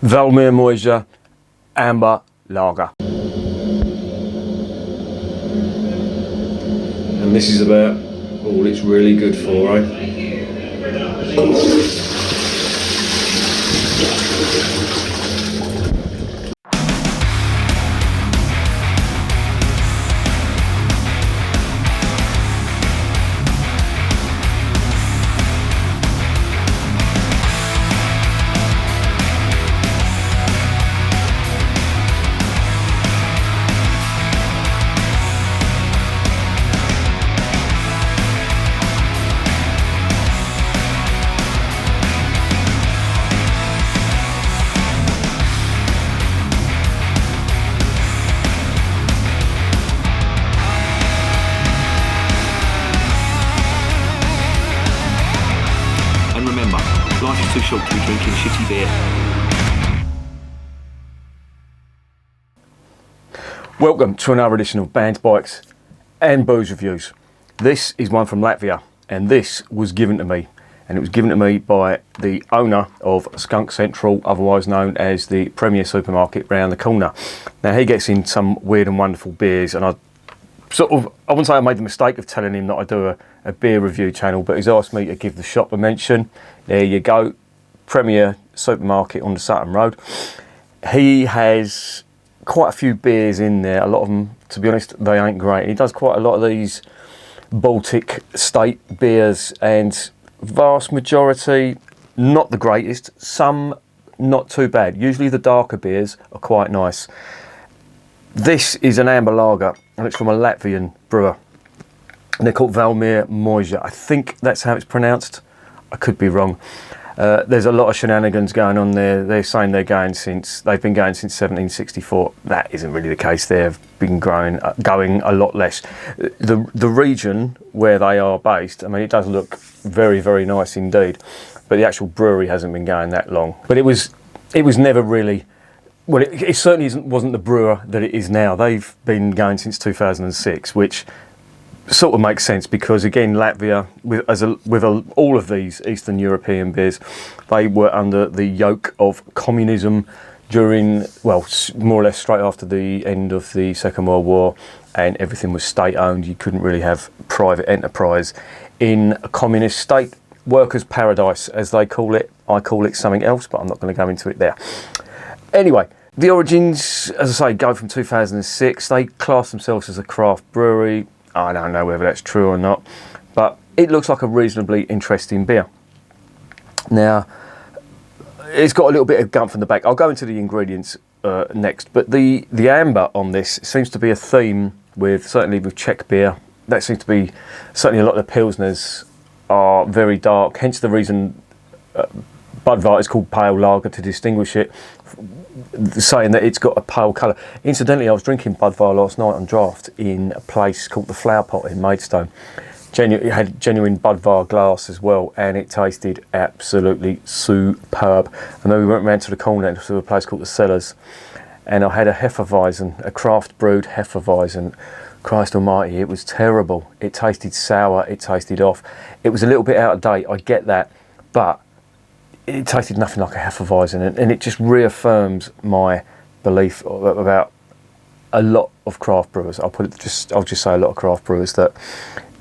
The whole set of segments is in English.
Valmiermuiža amber lager. And this is about all it's really good for, eh? And remember, life is too short to be drinking shitty beer. Welcome to another edition of Bands, Bikes and Booze Reviews. This is one from Latvia, and this was given to me. And it was given to me by the owner of Skunk Central, otherwise known as the Premier supermarket round the corner. Now, he gets in some weird and wonderful beers, and I wouldn't say I made the mistake of telling him that I do a beer review channel, but he's asked me to give the shop a mention. There you go, Premier supermarket on the Sutton Road. He has quite a few beers in there. A lot of them, to be honest, they ain't great. He does quite a lot of these Baltic state beers, and vast majority not the greatest, some not too bad. Usually the darker beers are quite nice. This is an amber lager, and it's from a Latvian brewer. And they're called Valmiermuiža. I think that's how it's pronounced. I could be wrong. There's a lot of shenanigans going on there. They're saying they've been going since 1764. That isn't really the case. They've been going a lot less. The region where they are based, I mean, it does look very, very nice indeed. But the actual brewery hasn't been going that long. But it was never really. Well, it certainly wasn't the brewer that it is now. They've been going since 2006, which sort of makes sense because, again, Latvia, with all of these Eastern European beers, they were under the yoke of communism during, well, more or less straight after the end of the Second World War, and everything was state-owned. You couldn't really have private enterprise in a communist state. Workers' paradise, as they call it. I call it something else, but I'm not going to go into it there. Anyway, the origins, as I say, go from 2006. They class themselves as a craft brewery. I don't know whether that's true or not, but it looks like a reasonably interesting beer. Now, it's got a little bit of gump from the back. I'll go into the ingredients next, but the amber on this seems to be a theme certainly with Czech beer. That seems to be, certainly a lot of the Pilsners are very dark, hence the reason Budvar is called pale lager, to distinguish it, saying that it's got a pale colour. Incidentally, I was drinking Budvar last night on draft in a place called the Flower Pot in Maidstone. It had genuine Budvar glass as well, and it tasted absolutely superb. And then we went round to the corner to a place called the Cellars, and I had a Hefeweizen, a craft brewed Hefeweizen. Christ almighty, it was terrible. It tasted sour, it tasted off. It was a little bit out of date, I get that, but it tasted nothing like a Hefeweizen, and it just reaffirms my belief about a lot of craft brewers. I'll just say a lot of craft brewers, that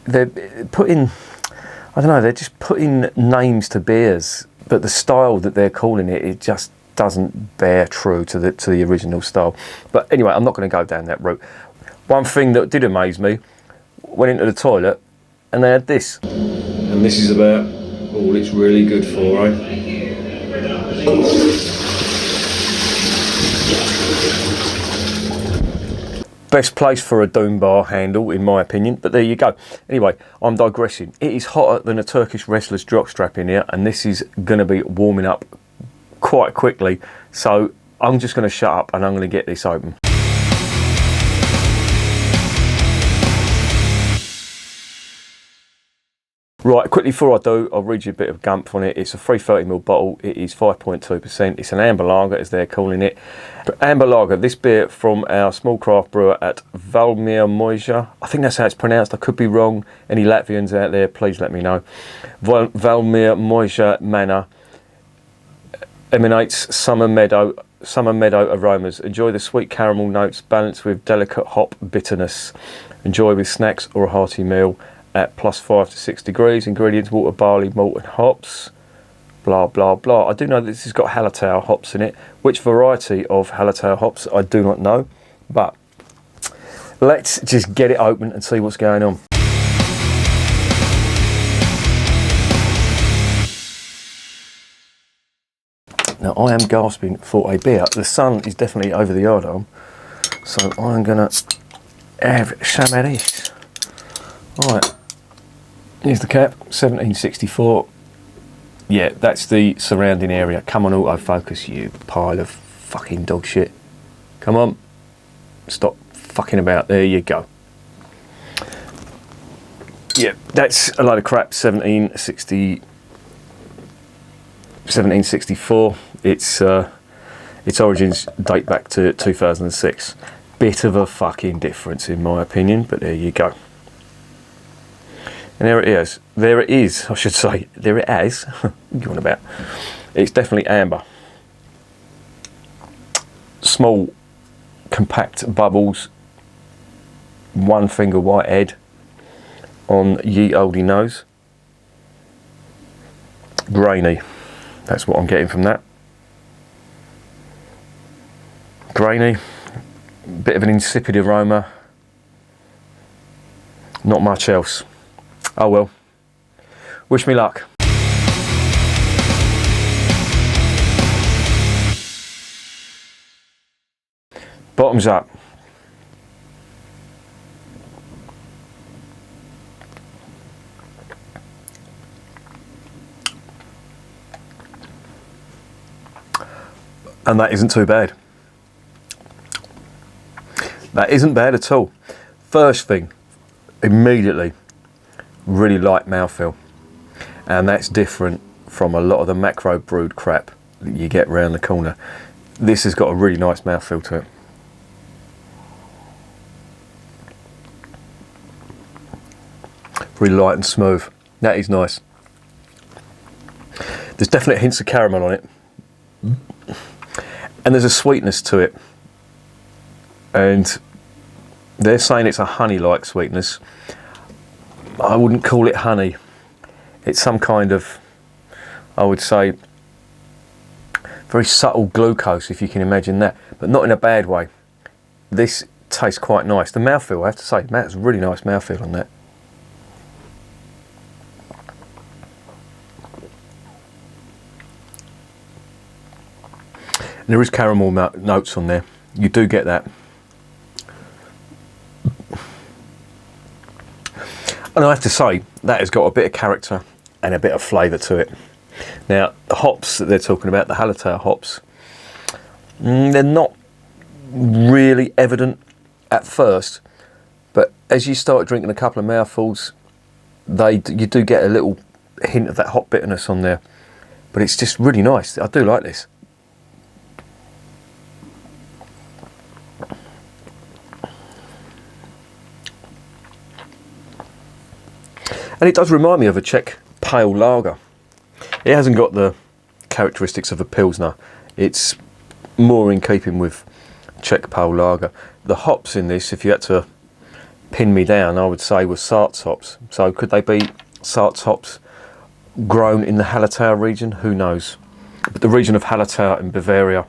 they're putting, I don't know, they're just putting names to beers, but the style that they're calling it just doesn't bear true to the original style. But anyway, I'm not going to go down that route. One thing that did amaze me, went into the toilet and they had this. And this is about all it's really good for, eh? Best place for a Doom bar handle, in my opinion, but there you go. Anyway, I'm digressing. It is hotter than a Turkish wrestler's jockstrap in here, and this is going to be warming up quite quickly. So I'm just going to shut up and I'm going to get this open. Right, quickly before I do, I'll read you a bit of gump on it. It's a 330ml bottle. It is 5.2%. It's an amber lager, as they're calling it. But amber lager, this beer from our small craft brewer at Valmiermuiža. I think that's how it's pronounced. I could be wrong. Any Latvians out there, please let me know. Valmiermuiža Manor. emanates summer meadow aromas. Enjoy the sweet caramel notes balanced with delicate hop bitterness. Enjoy with snacks or a hearty meal at +5 to 6 degrees. Ingredients: water, barley, malt and hops. Blah blah blah. I do know that this has got Hallertau hops in it. Which variety of Hallertau hops I do not know, but let's just get it open and see what's going on. Now I am gasping for a beer. The sun is definitely over the yard arm, so I'm gonna have some of this. Alright, here's the cap, 1764. Yeah, that's the surrounding area. Come on, autofocus, you pile of fucking dog shit. Come on, stop fucking about. There you go. Yeah, that's a load of crap. 1764. Its origins date back to 2006. Bit of a fucking difference in my opinion, but there you go. And there it is. There it is, I should say. There it is. What are you on about? It's definitely amber. Small, compact bubbles. One finger white head on ye olde nose. Grainy. That's what I'm getting from that. Grainy. Bit of an insipid aroma. Not much else. Oh well. Wish me luck. Bottoms up. And that isn't too bad. That isn't bad at all. First thing, immediately, really light mouthfeel. And that's different from a lot of the macro brewed crap that you get round the corner. This has got a really nice mouthfeel to it. Really light and smooth. That is nice. There's definite hints of caramel on it. And there's a sweetness to it. And they're saying it's a honey-like sweetness. I wouldn't call it honey. It's some kind of, I would say, very subtle glucose, if you can imagine that, but not in a bad way. This tastes quite nice. The mouthfeel, I have to say, Matt's a really nice mouthfeel on that. And there is caramel notes on there. You do get that. And I have to say, that has got a bit of character and a bit of flavour to it. Now, the hops that they're talking about, the Hallertau hops, they're not really evident at first, but as you start drinking a couple of mouthfuls, you do get a little hint of that hop bitterness on there. But it's just really nice. I do like this. And it does remind me of a Czech pale lager. It hasn't got the characteristics of a Pilsner. It's more in keeping with Czech pale lager. The hops in this, if you had to pin me down, I would say were Sarts hops. So could they be Sarts hops grown in the Hallertau region? Who knows? But the region of Hallertau in Bavaria,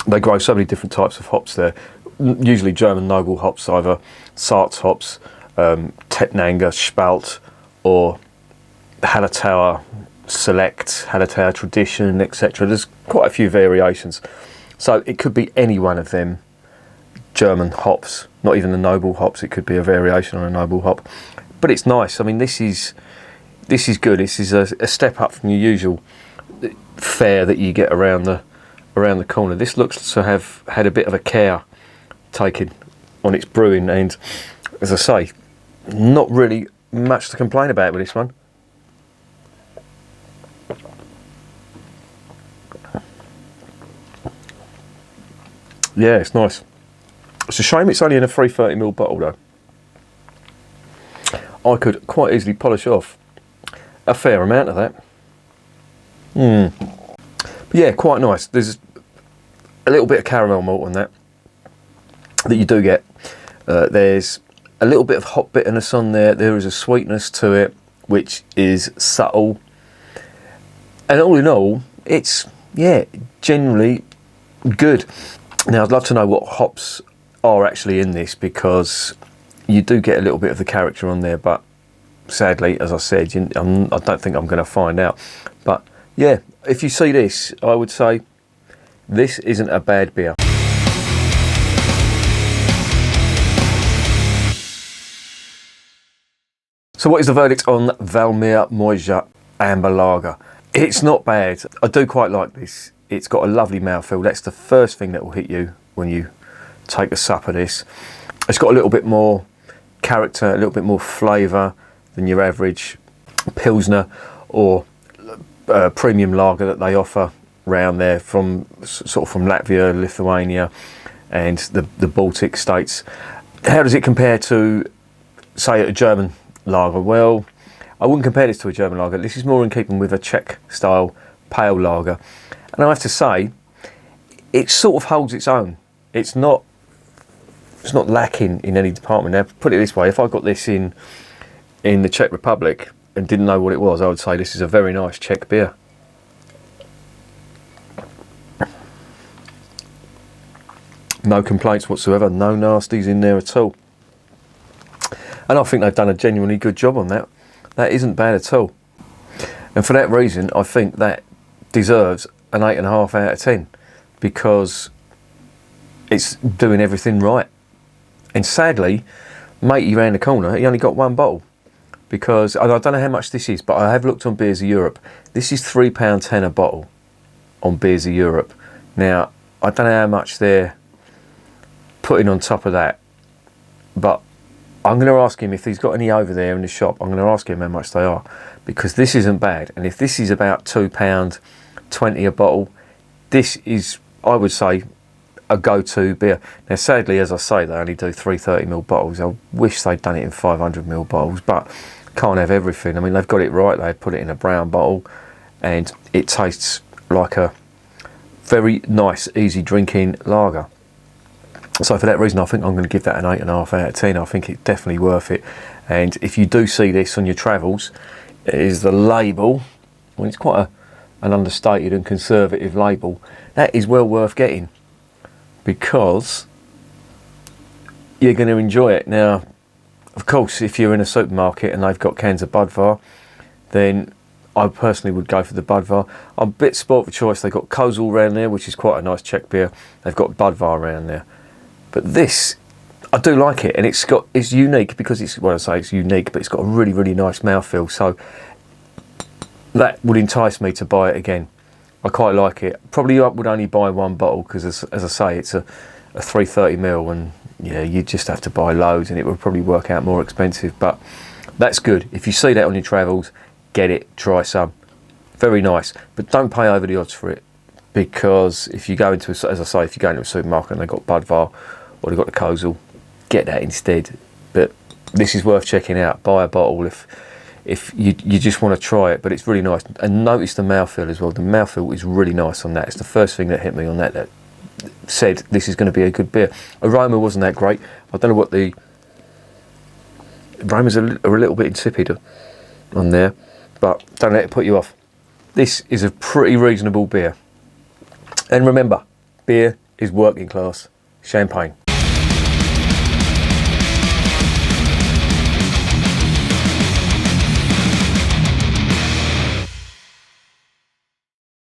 they grow so many different types of hops there. Usually German noble hops, either Sarts hops, Tettnanger, Spalt, or Hallertauer Select, Hallertauer Tradition, etc. There's quite a few variations. So it could be any one of them German hops, not even the noble hops. It could be a variation on a noble hop. But it's nice. I mean, this is good. This is a step up from your usual fare that you get around the corner. This looks to have had a bit of a care taken on its brewing, and as I say, not really much to complain about with this one. Yeah, it's nice. It's a shame it's only in a 330ml bottle though. I could quite easily polish off a fair amount of that. yeah, quite nice. There's a little bit of caramel malt on that you do get. There's a little bit of hop bitterness on there. There is a sweetness to it, which is subtle. And all in all, it's, yeah, generally good. Now, I'd love to know what hops are actually in this, because you do get a little bit of the character on there, but sadly, as I said, I don't think I'm going to find out. But yeah, if you see this, I would say this isn't a bad beer. So what is the verdict on Valmiermuiža Amber Lager? It's not bad. I do quite like this. It's got a lovely mouthfeel. That's the first thing that will hit you when you take a sup of this. It's got a little bit more character, a little bit more flavour than your average Pilsner or premium lager that they offer round there from Latvia, Lithuania and the Baltic states. How does it compare to, say, a German lager? Well, I wouldn't compare this to a German lager. This is more in keeping with a Czech style pale lager, and I have to say it sort of holds its own. It's not lacking in any department. Now, put it this way, if I got this in the Czech Republic and didn't know what it was, I would say this is a very nice Czech beer. No complaints whatsoever, no nasties in there at all. And I think they've done a genuinely good job on that. That isn't bad at all. And for that reason, I think that deserves an 8.5 out of 10, because it's doing everything right. And sadly, matey round the corner, he only got one bottle. Because, I don't know how much this is, but I have looked on Beers of Europe. This is £3.10 a bottle on Beers of Europe. Now, I don't know how much they're putting on top of that, but I'm going to ask him if he's got any over there in the shop. I'm going to ask him how much they are, because this isn't bad. And if this is about £2.20 a bottle, this is, I would say, a go-to beer. Now, sadly, as I say, they only do 330ml bottles. I wish they'd done it in 500ml bottles, but can't have everything. I mean, they've got it right. They put it in a brown bottle, and it tastes like a very nice, easy drinking lager. So for that reason, I think I'm going to give that an 8.5 out of 10. I think it's definitely worth it. And if you do see this on your travels, it is the label. Well, it's quite an understated and conservative label. That is well worth getting, because you're going to enjoy it. Now, of course, if you're in a supermarket and they've got cans of Budvar, then I personally would go for the Budvar. I'm a bit spoilt for choice. They've got Kozel around there, which is quite a nice Czech beer. They've got Budvar around there. But this, I do like it, and it's unique, because it's, well, I say it's unique, but it's got a really, really nice mouthfeel. So that would entice me to buy it again. I quite like it. Probably I would only buy one bottle, because as I say, it's a 330ml, and yeah, you just have to buy loads, and it would probably work out more expensive. But that's good. If you see that on your travels, get it, try some. Very nice, but don't pay over the odds for it, because if you go into, as I say, if you go into a supermarket and they've got Budvar or they've got the Kozel, get that instead. But this is worth checking out. Buy a bottle if you just want to try it, but it's really nice. And notice the mouthfeel as well. The mouthfeel is really nice on that. It's the first thing that hit me on that said this is going to be a good beer. Aroma wasn't that great. I don't know what the aromas are a little bit insipid on there, but don't let it put you off. This is a pretty reasonable beer. And remember, beer is working class champagne.